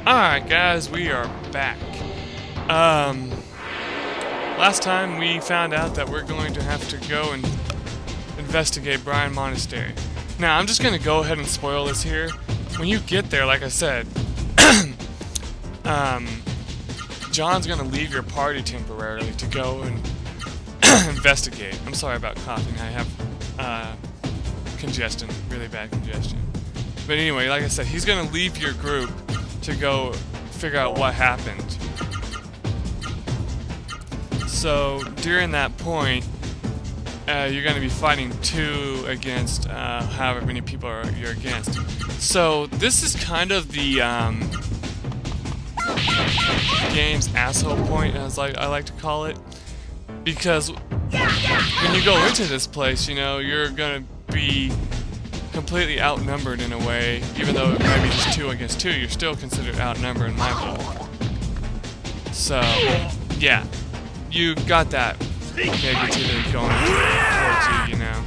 Alright guys, we are back. Last time we found out that we're going to have to go and investigate Biron Monastery. Now, I'm just going to go ahead and spoil this here. When you get there, like I said, John's going to leave your party temporarily to go and investigate. I'm sorry about coughing, I have congestion, really bad congestion. But anyway, like I said, he's going to leave your group to go figure out what happened. So during that point, you're going to be fighting two against however many people you're against. So this is kind of the game's asshole point, as I like to call it, because when you go into this place, you know, you're going to be completely outnumbered in a way. Even though it might be just 2 against 2, you're still considered outnumbered in my book. So, yeah, you got that negativity going towards you, you know.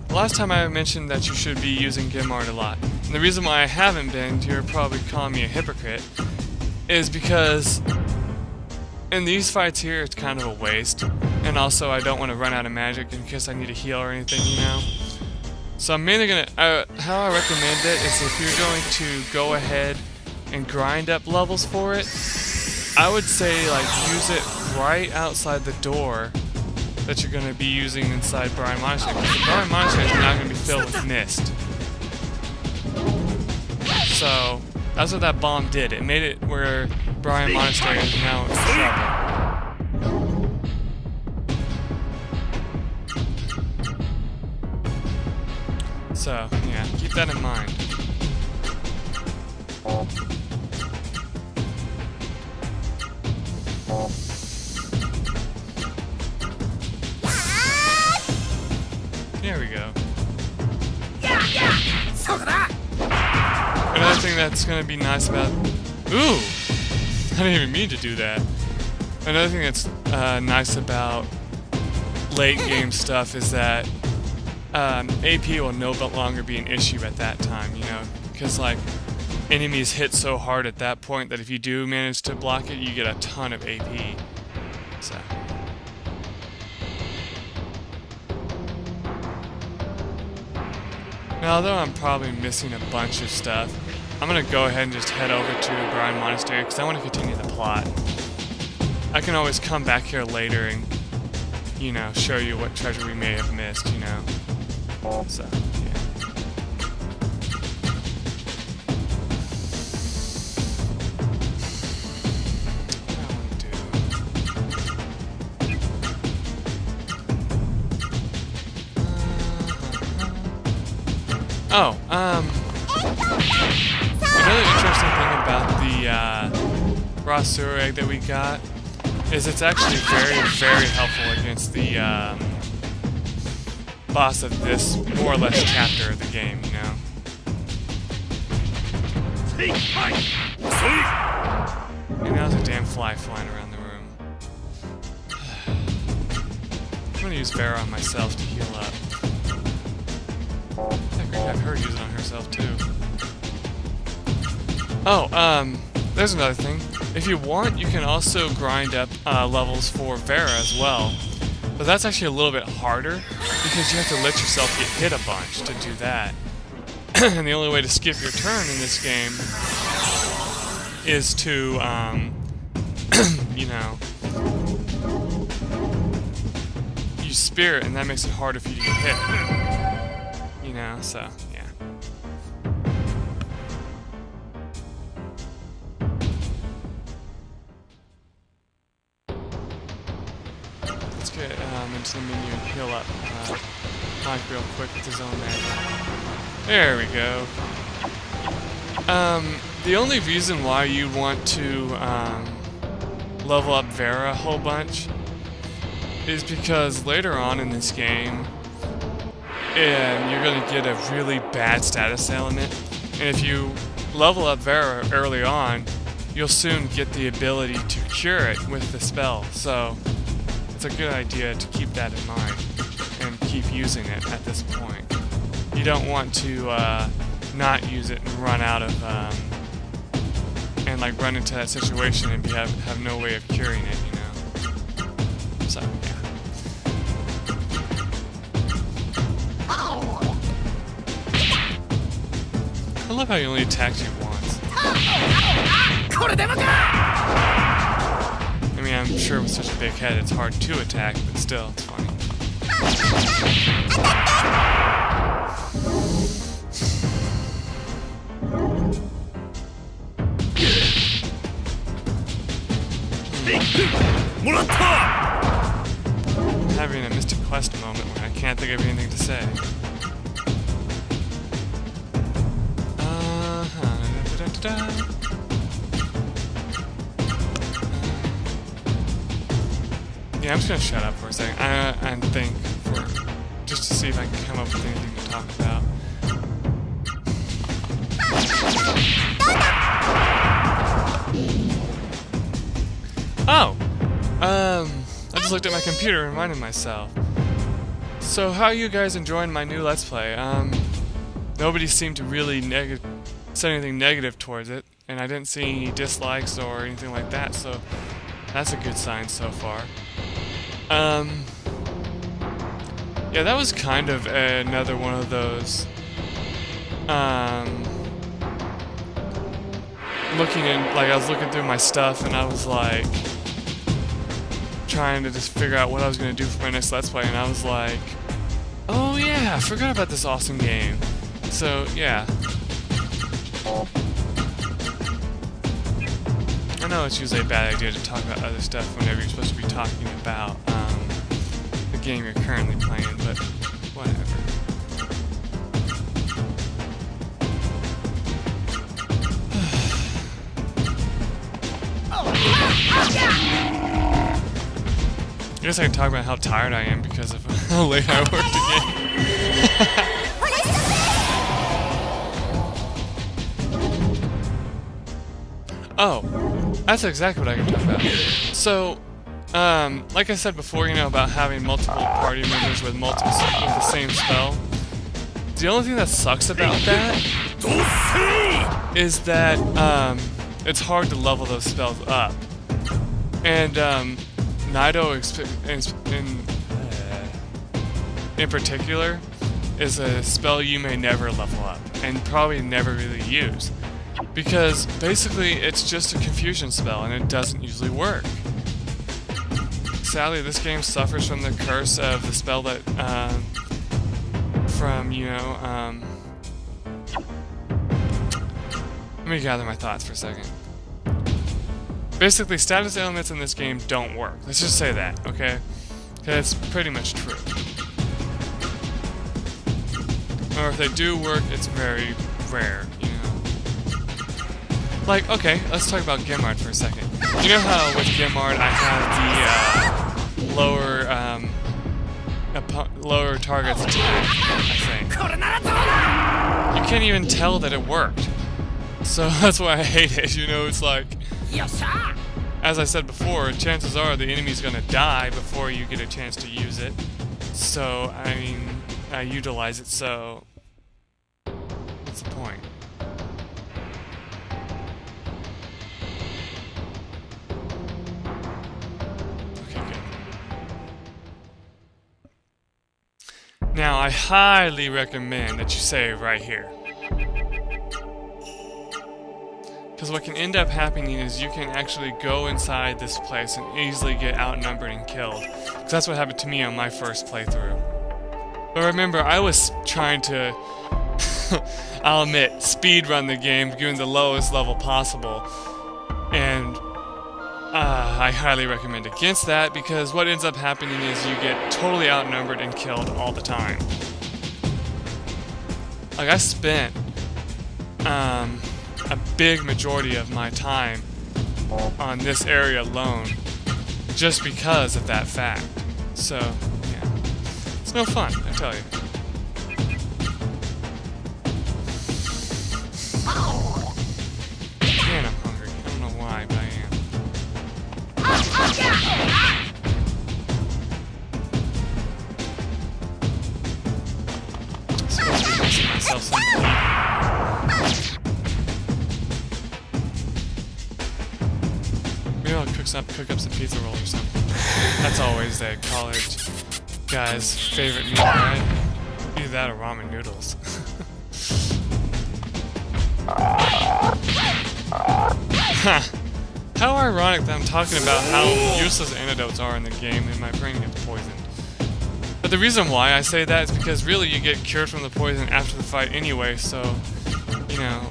Last time I mentioned that you should be using Gimart a lot. And the reason why I haven't been, you're probably calling me a hypocrite, is because in these fights here, it's kind of a waste. And also, I don't want to run out of magic in case I need a heal or anything, you know? So I'm mainly gonna, how I recommend it is if you're going to go ahead and grind up levels for it, I would say, like, use it right outside the door that you're going to be using inside Biron Monastery, because the Biron Monastery is not going to be filled with mist. So that's what that bomb did. It made it where Biron Monastery is now in trouble. So yeah, keep that in mind. There we go. Another thing that's going to be nice about... Ooh! I didn't even mean to do that. Another thing that's nice about late game stuff is that AP will no longer be an issue at that time, you know? Because, like, enemies hit so hard at that point that if you do manage to block it, you get a ton of AP. So... Now, although I'm probably missing a bunch of stuff, I'm going to go ahead and just head over to Biron Monastery because I want to continue the plot. I can always come back here later and, you know, show you what treasure we may have missed, you know. So, yeah. Oh, another interesting thing about the raw sewer egg that we got is it's actually very, very helpful against the boss of this more or less chapter of the game, you know. And now there's a damn fly flying around the room. I'm gonna use Vera on myself to heal up. I've heard using it on herself too. Oh, there's another thing. If you want, you can also grind up levels for Vera as well. But that's actually a little bit harder because you have to let yourself get hit a bunch to do that. And the only way to skip your turn in this game is to, you know, use Spirit, and that makes it harder for you to get hit. You know, so, yeah. Let's get into the menu and heal up Mike real quick with his own there. There we go. The only reason why you want to level up Vera a whole bunch is because later on in this game, and you're going to get a really bad status element. And if you level up Vera early on, you'll soon get the ability to cure it with the spell. So it's a good idea to keep that in mind and keep using it at this point. You don't want to not use it and run out of and like run into that situation and have no way of curing it, you know. So yeah. I love how he only attacks you once. I mean, I'm sure with such a big head it's hard to attack, but still, it's funny. I'm having a Mystic Quest moment where I can't think of anything to say. Yeah, I'm just gonna shut up for a second and think just to see if I can come up with anything to talk about. Oh! I just looked at my computer and reminded myself. So, how are you guys enjoying my new Let's Play? Nobody seemed to really say anything negative towards it, and I didn't see any dislikes or anything like that, so that's a good sign so far. Yeah, that was kind of another one of those, I was looking through my stuff and I was like, trying to just figure out what I was going to do for my next Let's Play, and I was like, oh yeah, I forgot about this awesome game. So, yeah. I know it's usually a bad idea to talk about other stuff whenever you're supposed to be talking about the game you're currently playing, but whatever. I guess I can talk about how tired I am because of how late I worked again. Oh, that's exactly what I can talk about. So, like I said before, you know, about having multiple party members with the same spell. The only thing that sucks about that is that it's hard to level those spells up. And Nido in particular is a spell you may never level up and probably never really use. Because basically it's just a confusion spell and it doesn't usually work. Sadly, this game suffers from the curse of the spell that, let me gather my thoughts for a second. Basically, status elements in this game don't work. Let's just say that, okay? Because it's pretty much true. Or if they do work, it's very rare, you know? Like, okay, let's talk about Gimard for a second. You know how with Gimard I have the lower target's attack, I think. You can't even tell that it worked. So that's why I hate it, you know, it's like... As I said before, chances are the enemy's gonna die before you get a chance to use it. So, I mean, I utilize it, so... What's the point? Okay, good. Now, I highly recommend that you save right here. Because what can end up happening is you can actually go inside this place and easily get outnumbered and killed. Because that's what happened to me on my first playthrough. But remember, I was trying to, I'll admit, speedrun the game, given the lowest level possible. And I highly recommend against that, because what ends up happening is you get totally outnumbered and killed all the time. Like, I spent, a big majority of my time on this area alone just because of that fact. So, yeah. It's no fun, I tell you. Man, I'm hungry. I don't know why. Supposed to be mixing myself some heat. Maybe I'll cook up some pizza roll or something. That's always a college guy's favorite meal, right? Either that or ramen noodles. Huh. How ironic that I'm talking about how useless antidotes are in the game and my brain gets poisoned. But the reason why I say that is because really you get cured from the poison after the fight anyway, so, you know,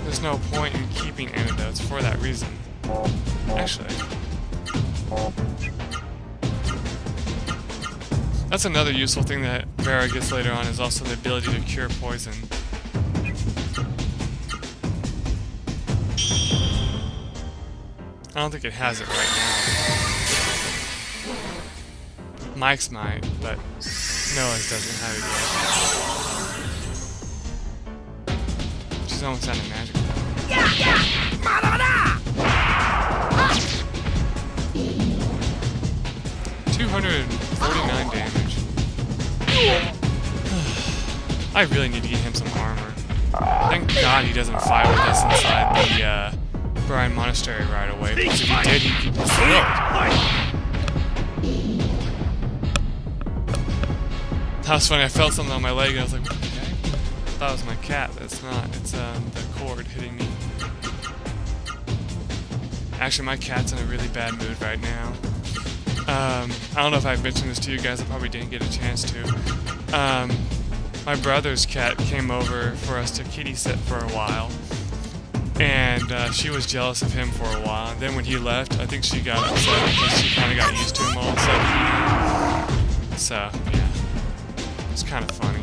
there's no point in keeping antidotes for that reason. Actually. That's another useful thing that Vera gets later on, is also the ability to cure poison. I don't think it has it right now. Mike's might, but Noah's doesn't have it yet. She's almost out of magic though. 249 damage. I really need to get him some armor. Thank God he doesn't fight with us inside the Biron Monastery right away, because if he did, he'd be killed. That was funny, I felt something on my leg and I was like, what the heck? I thought it was my cat, but it's not. It's the cord hitting me. Actually, my cat's in a really bad mood right now. I don't know if I've mentioned this to you guys, I probably didn't get a chance to. My brother's cat came over for us to kitty sit for a while. And she was jealous of him for a while. And then when he left, I think she got upset because she kind of got used to him all of a sudden. So, yeah. It's kind of funny.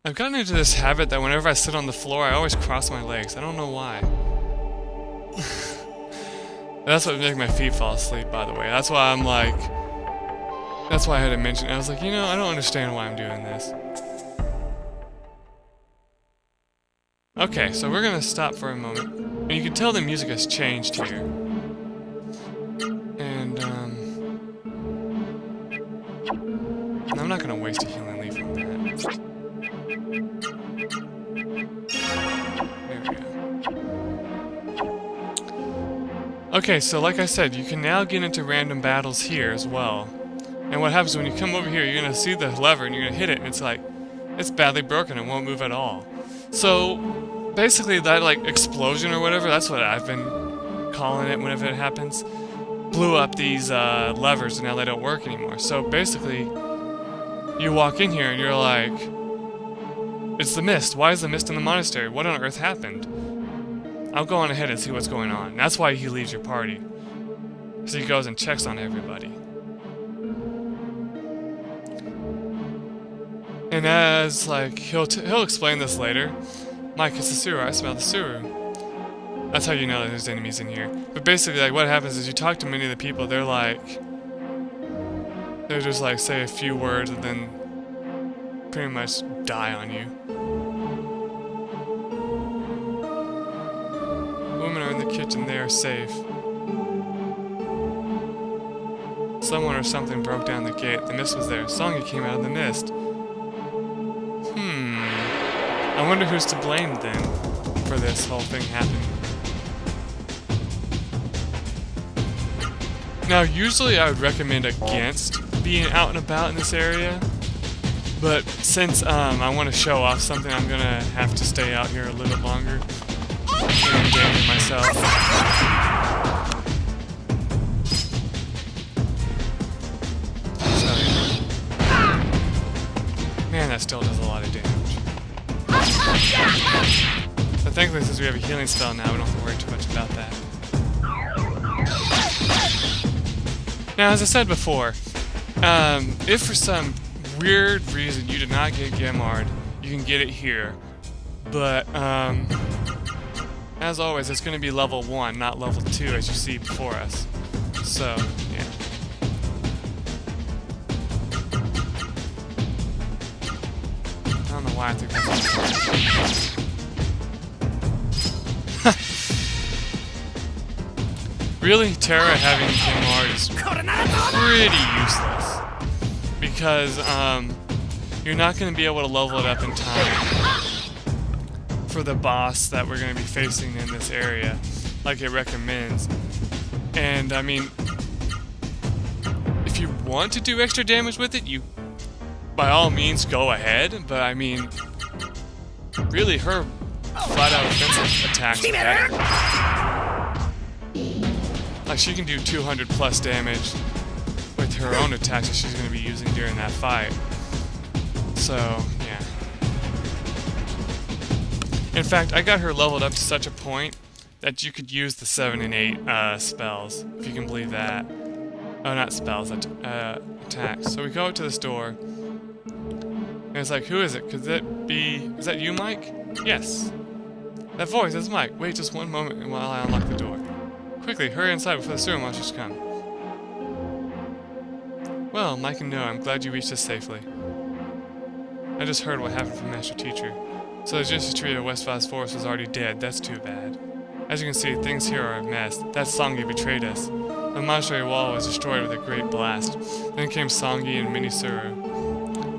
I've gotten into this habit that whenever I sit on the floor, I always cross my legs. I don't know why. That's what makes my feet fall asleep, by the way. That's why I'm like... That's why I had to mention it. I was like, you know, I don't understand why I'm doing this. Okay, so we're gonna stop for a moment. And you can tell the music has changed here. And, I'm not gonna waste a healing leaf on that. There we go. Okay, so like I said, you can now get into random battles here as well. And what happens when you come over here, you're gonna see the lever and you're gonna hit it and it's like, it's badly broken, it won't move at all. So, basically that like explosion or whatever, that's what I've been calling it whenever it happens, blew up these levers and now they don't work anymore. So basically, you walk in here and you're like, it's the mist. Why is the mist in the monastery? What on earth happened? I'll go on ahead and see what's going on. That's why he leaves your party. So he goes and checks on everybody. And as, like, he'll explain this later. Mike, it's the sewer. I smell the sewer. That's how you know that there's enemies in here. But basically, like, what happens is you talk to many of the people, they're just like, say a few words and then pretty much die on you. Women are in the kitchen, they are safe. Someone or something broke down the gate. The mist was there. Songy came out of the mist. I wonder who's to blame then for this whole thing happening. Now, usually I would recommend against being out and about in this area, but since I want to show off something, I'm gonna have to stay out here a little longer and endanger myself. So, man, that still does a lot of damage. But thankfully, since we have a healing spell now, we don't have to worry too much about that. Now, as I said before, if for some weird reason you did not get Gemard, you can get it here. But, I As always, it's going to be level 1, not level 2, as you see before us. So, yeah. I don't know why I think that's really, Terra having Gimard is pretty useless. Because, you're not going to be able to level it up in time for the boss that we're going to be facing in this area, like it recommends. And, I mean, if you want to do extra damage with it, you, by all means, go ahead. But, I mean, really, her flat-out offensive attacks are better. Like, she can do 200 plus damage with her own attacks that she's going to be using during that fight. So, yeah. In fact, I got her leveled up to such a point that you could use the 7 and 8 spells, if you can believe that. Oh, not spells, attacks. So we go up to this door, and it's like, who is it? Could that be... Is that you, Mike? Yes. That voice is Mike. Wait just one moment while I unlock the door. Quickly, hurry inside before the sewer monsters come. Well, Mike and Noah, I'm glad you reached us safely. I just heard what happened from Master Teacher. So the Genesis tree of West Vaz Forest is already dead. That's too bad. As you can see, things here are a mess. That Songi betrayed us. The monastery wall was destroyed with a great blast. Then came Songi and many Suru.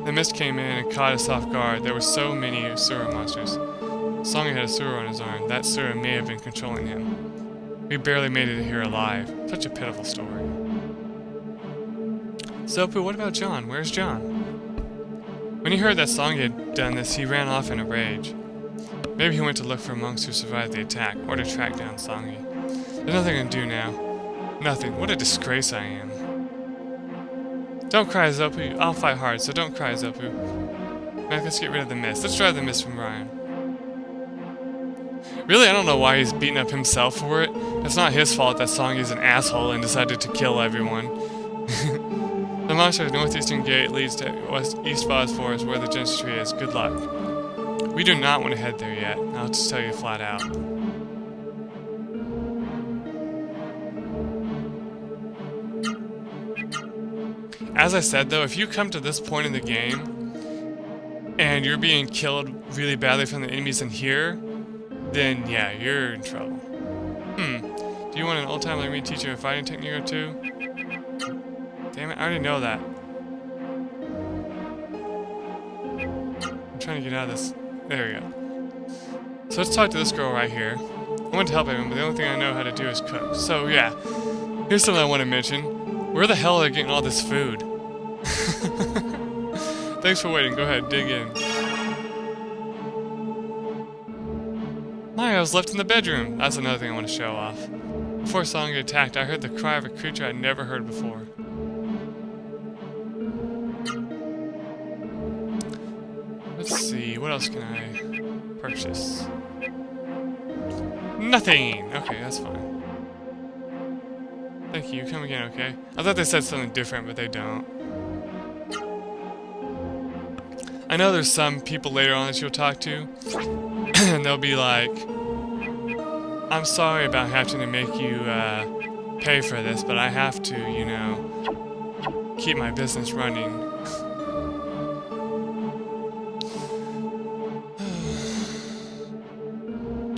The mist came in and caught us off guard. There were so many Suru monsters. Songi had a Suru on his arm. That Suru may have been controlling him. We barely made it here alive. Such a pitiful story. Zopu, what about John? Where's John? When he heard that Songi had done this, he ran off in a rage. Maybe he went to look for monks who survived the attack, or to track down Songi. There's nothing I can do now. Nothing. What a disgrace I am. Don't cry, Zopu. I'll fight hard, so don't cry, Zopu. Now let's get rid of the mist. Let's drive the mist from Ryan. Really, I don't know why he's beating up himself for it. It's not his fault that Songi's an asshole and decided to kill everyone. The monastery's northeastern gate leads to East Vaz Forest, where the Genesis tree is. Good luck. We do not want to head there yet. I'll just tell you flat out. As I said, though, if you come to this point in the game and you're being killed really badly from the enemies in here, then yeah, you're in trouble. Do you want an old-timer like me to teach you a fighting technique or two? Damn it, I already know that. I'm trying to get out of this. There we go. So let's talk to this girl right here. I want to help everyone, but the only thing I know how to do is cook. So yeah, here's something I want to mention. Where the hell are they getting all this food? Thanks for waiting. Go ahead, dig in. Maya was left in the bedroom. That's another thing I want to show off. Before Songi attacked, I heard the cry of a creature I'd never heard before. Let's see, what else can I purchase? Nothing! Okay, that's fine. Thank you, come again, okay? I thought they said something different, but they don't. I know there's some people later on that you'll talk to, and they'll be like, I'm sorry about having to make you pay for this, but I have to, you know, keep my business running.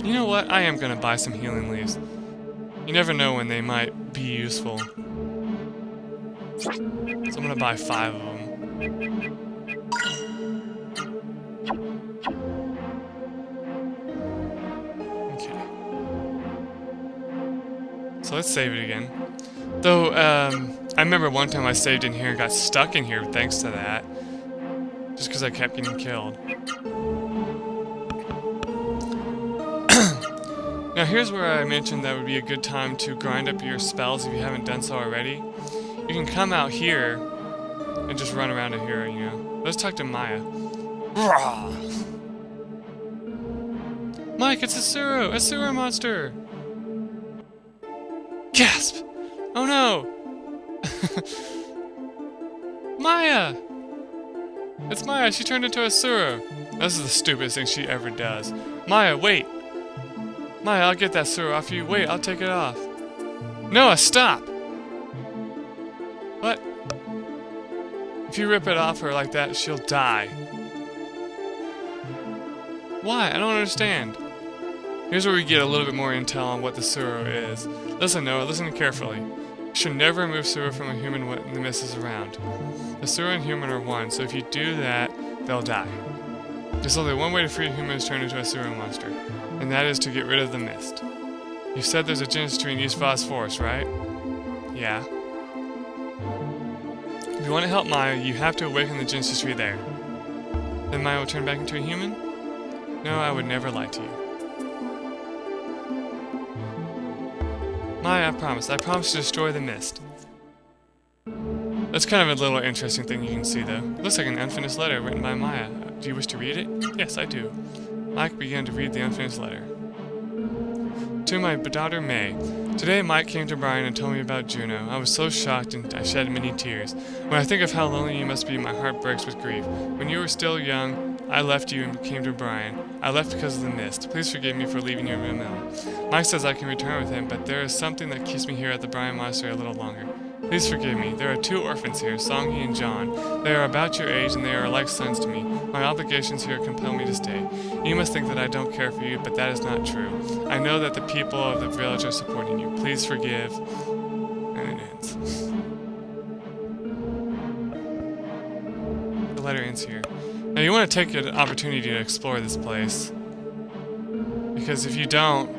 You know what? I am going to buy some healing leaves. You never know when they might be useful. So I'm going to buy 5 of them. Okay. So let's save it again. Though, I remember one time I saved in here and got stuck in here thanks to that. Just because I kept getting killed. Now here's where I mentioned that would be a good time to grind up your spells if you haven't done so already. You can come out here and just run around to here, you know. Let's talk to Maya. Mike, it's a sewer monster! Gasp! Oh no! Maya! It's Maya, she turned into a sewer! This is the stupidest thing she ever does. Maya, wait! Maya, I'll get that sewer off you. Wait, I'll take it off. Noah, stop! What? If you rip it off her like that, she'll die. Why? I don't understand. Here's where we get a little bit more intel on what the sewer is. Listen, Noah, listen carefully. You should never remove sewer from a human when the mist is around. The sewer and human are one, so if you do that, they'll die. There's only one way to free humans to turn into a sewer monster, and that is to get rid of the mist. You said there's a genesis tree in East Phosphorus, right? Yeah. If you want to help Maya, you have to awaken the genesis tree there. Then Maya will turn back into a human? No, I would never lie to you. Maya, I promise to destroy the mist. That's kind of a little interesting thing you can see, though. It looks like an unfinished letter written by Maya. Do you wish to read it? Yes, I do. Mike began to read the unfinished letter. To my daughter May. Today Mike came to Brian and told me about Juno. I was so shocked and I shed many tears. When I think of how lonely you must be, my heart breaks with grief. When you were still young, I left you and came to Brian. I left because of the mist. Please forgive me for leaving you in the mill. Mike says I can return with him, but there is something that keeps me here at the Biron Monastery a little longer. Please forgive me. There are 2 orphans here, Songi and John. They are about your age and they are like sons to me. My obligations here compel me to stay. You must think that I don't care for you, but that is not true. I know that the people of the village are supporting you. Please forgive. And it ends. The letter ends here. Now you want to take an opportunity to explore this place. Because if you don't,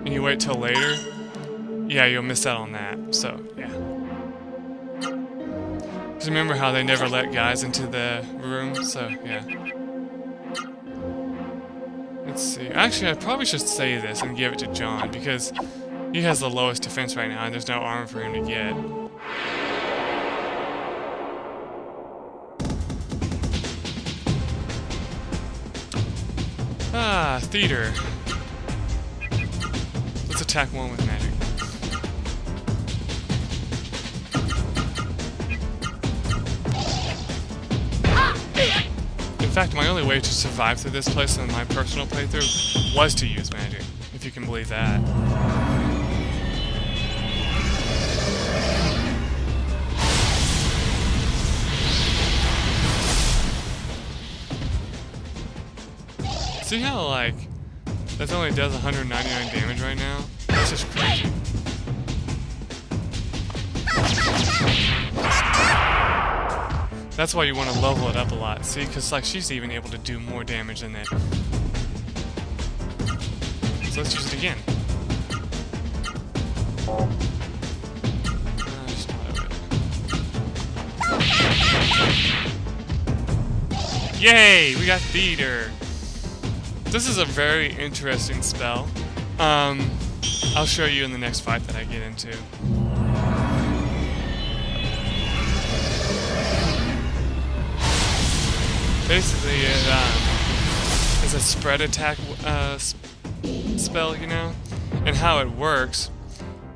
and you wait till later, yeah, you'll miss out on that. So, yeah. Just remember how they never let guys into the room, so, yeah. Let's see. Actually, I probably should say this and give it to John, because he has the lowest defense right now, and there's no armor for him to get. Ah, theater. Let's attack one with magic. In fact, my only way to survive through this place in my personal playthrough was to use magic, if you can believe that. See how, like, that only does 199 damage right now? That's just crazy. That's why you want to level it up a lot, see? Because, like, she's even able to do more damage than that. So let's use it again. Yay! We got theater! This is a very interesting spell. I'll show you in the next fight that I get into. Basically, it is a spread attack spell, you know? And how it works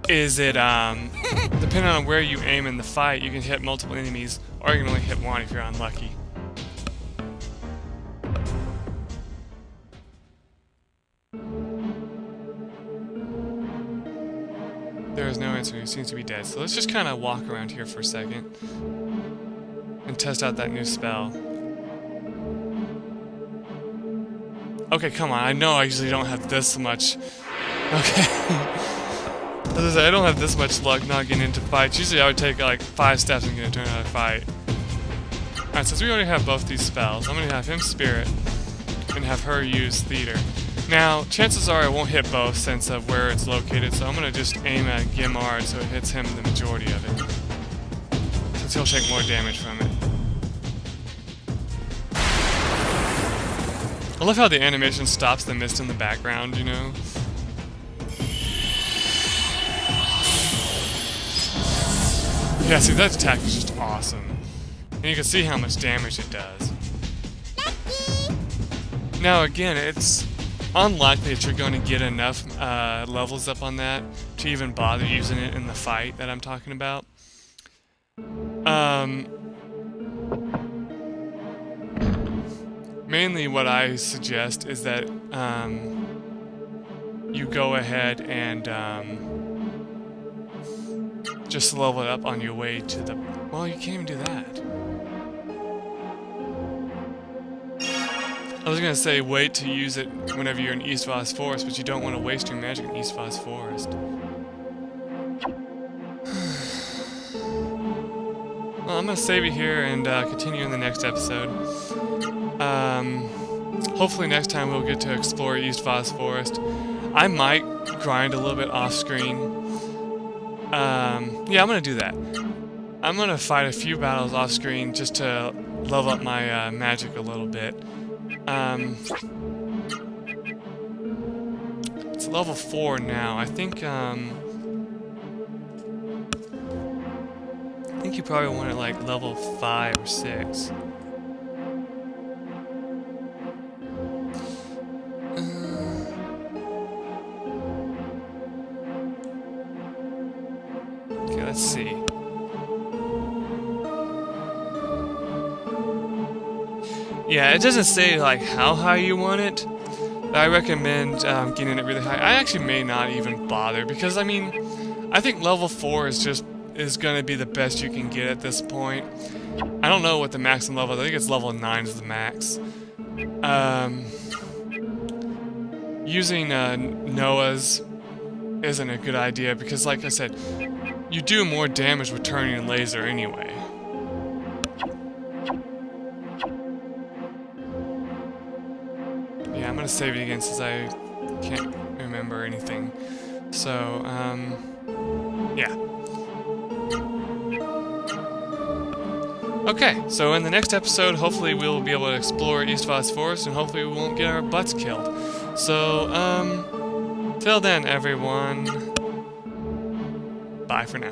is it, depending on where you aim in the fight, you can hit multiple enemies, or you can only hit one if you're unlucky. There is no answer. He seems to be dead. So let's just kind of walk around here for a second and test out that new spell. Okay, come on. I know I usually don't have this much. Okay. As I say, I don't have this much luck not getting into fights. Usually I would take like 5 steps and get into another fight. Alright, since we already have both these spells, I'm going to have him Spirit and have her use Theater. Now, chances are I won't hit both since of where it's located, so I'm going to just aim at Gimard so it hits him the majority of it. Since he'll take more damage from it. I love how the animation stops the mist in the background, you know? Yeah, see, that attack is just awesome. And you can see how much damage it does. Now, again, it's unlikely that you're going to get enough levels up on that to even bother using it in the fight that I'm talking about. Mainly what I suggest is that you go ahead and just level it up on your way to the... Well, you can't even do that. I was gonna say wait to use it whenever you're in East Voss Forest, but you don't want to waste your magic in East Voss Forest. Well, I'm gonna save it here and continue in the next episode. Hopefully next time we'll get to explore East Voss Forest. I might grind a little bit off screen. Yeah, I'm gonna do that. I'm gonna fight a few battles off screen just to level up my magic a little bit. It's level 4 now. I think you probably want it like level 5 or 6. Okay, let's see. Yeah, it doesn't say like how high you want it. I recommend getting it really high. I actually may not even bother because I mean, I think level 4 is gonna be the best you can get at this point. I don't know what the maximum level is. I think it's level 9 is the max. Using Noah's isn't a good idea because, like I said, you do more damage with turning a laser anyway. Yeah, I'm gonna save it again since I can't remember anything. So, yeah. Okay, so in the next episode, hopefully we'll be able to explore East Voss Forest, and hopefully we won't get our butts killed. So, till then, everyone, bye for now.